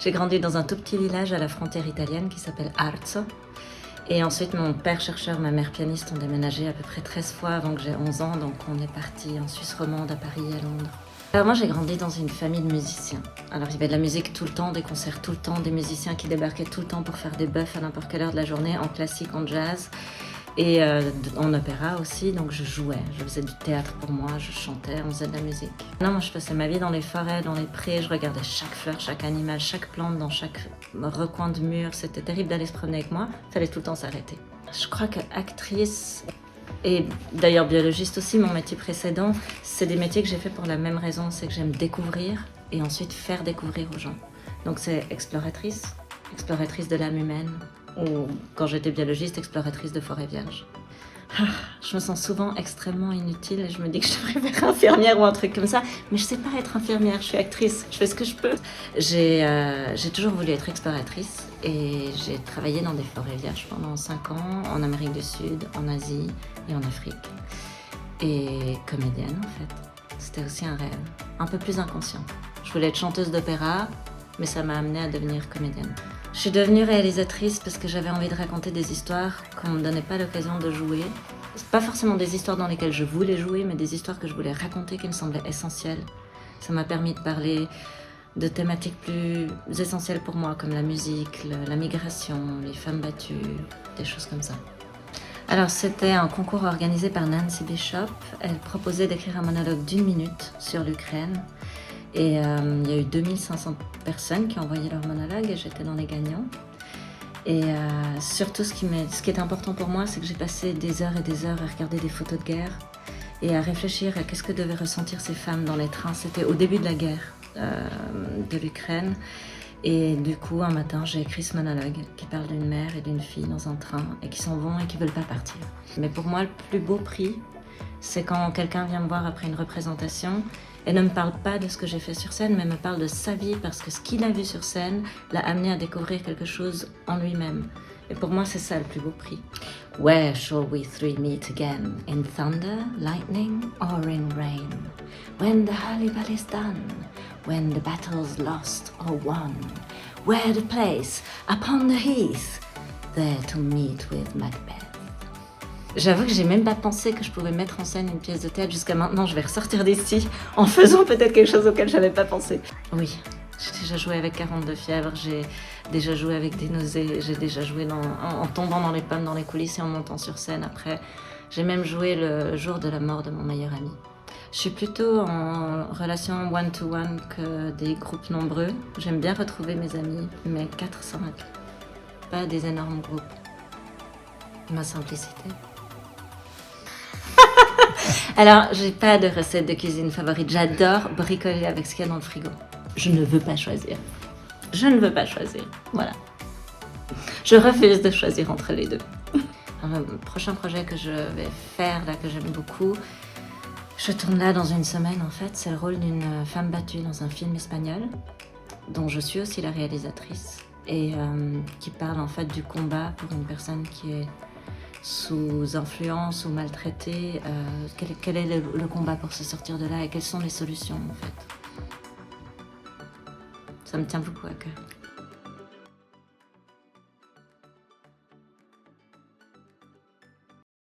J'ai grandi dans un tout petit village à la frontière italienne qui s'appelle Arzo. Et ensuite, mon père chercheur, ma mère pianiste ont déménagé à peu près 13 fois avant que j'ai 11 ans. Donc on est parti en Suisse romande, à Paris et à Londres. Alors moi, j'ai grandi dans une famille de musiciens. Alors il y avait de la musique tout le temps, des concerts tout le temps, des musiciens qui débarquaient tout le temps pour faire des buffs à n'importe quelle heure de la journée, en classique, en jazz. Et en opéra aussi, donc je jouais, je faisais du théâtre pour moi, je chantais, on faisait de la musique. Non, moi je passais ma vie dans les forêts, dans les prés, je regardais chaque fleur, chaque animal, chaque plante dans chaque recoin de mur. C'était terrible d'aller se promener avec moi, il fallait tout le temps s'arrêter. Je crois que actrice et d'ailleurs biologiste aussi, mon métier précédent, c'est des métiers que j'ai fait pour la même raison, c'est que j'aime découvrir et ensuite faire découvrir aux gens. Donc c'est exploratrice de l'âme humaine, ou quand j'étais biologiste, exploratrice de forêts vierges. Je me sens souvent extrêmement inutile et je me dis que je devrais faire infirmière ou un truc comme ça, mais je sais pas être infirmière, je suis actrice, je fais ce que je peux. J'ai toujours voulu être exploratrice et j'ai travaillé dans des forêts vierges pendant 5 ans, en Amérique du Sud, en Asie et en Afrique. Et comédienne en fait, c'était aussi un rêve, un peu plus inconscient. Je voulais être chanteuse d'opéra, mais ça m'a amenée à devenir comédienne. Je suis devenue réalisatrice parce que j'avais envie de raconter des histoires qu'on ne me donnait pas l'occasion de jouer. Pas forcément des histoires dans lesquelles je voulais jouer, mais des histoires que je voulais raconter qui me semblaient essentielles. Ça m'a permis de parler de thématiques plus essentielles pour moi, comme la musique, la migration, les femmes battues, des choses comme ça. Alors c'était un concours organisé par Nancy Bishop. Elle proposait d'écrire un monologue d'1 minute sur l'Ukraine. Et il y a eu 2500 personnes qui ont envoyé leur monologue et j'étais dans les gagnants. Et surtout, ce qui est important pour moi, c'est que j'ai passé des heures et des heures à regarder des photos de guerre et à réfléchir à qu'est-ce que devaient ressentir ces femmes dans les trains. C'était au début de la guerre de l'Ukraine. Et du coup, un matin, j'ai écrit ce monologue qui parle d'une mère et d'une fille dans un train et qui s'en vont et qui ne veulent pas partir. Mais pour moi, le plus beau prix, c'est quand quelqu'un vient me voir après une représentation et ne me parle pas de ce que j'ai fait sur scène, mais me parle de sa vie parce que ce qu'il a vu sur scène l'a amené à découvrir quelque chose en lui-même. Et pour moi, c'est ça le plus beau prix. Where shall we three meet again? In thunder, lightning, or in rain? When the hullabaloo is done, when the battle's lost or won, where the place, upon the heath, there to meet with Macbeth. J'avoue que j'ai même pas pensé que je pouvais mettre en scène une pièce de théâtre jusqu'à maintenant. Je vais ressortir d'ici en faisant peut-être quelque chose auquel j'avais pas pensé. Oui, j'ai déjà joué avec 42 fièvres, j'ai déjà joué avec des nausées, j'ai déjà joué en tombant dans les pommes dans les coulisses et en montant sur scène après. J'ai même joué le jour de la mort de mon meilleur ami. Je suis plutôt en relation one-to-one que des groupes nombreux. J'aime bien retrouver mes amis, mais 4-5, pas des énormes groupes. Ma simplicité. Alors, j'ai pas de recette de cuisine favorite. J'adore bricoler avec ce qu'il y a dans le frigo. Je ne veux pas choisir. Je ne veux pas choisir. Voilà. Je refuse de choisir entre les deux. Le prochain projet que je vais faire, là, que j'aime beaucoup, je tourne là dans une semaine, en fait. C'est le rôle d'une femme battue dans un film espagnol, dont je suis aussi la réalisatrice, et qui parle, en fait, du combat pour une personne qui est sous influence ou maltraitée, quel est le combat pour se sortir de là et quelles sont les solutions en fait. Ça me tient beaucoup à cœur.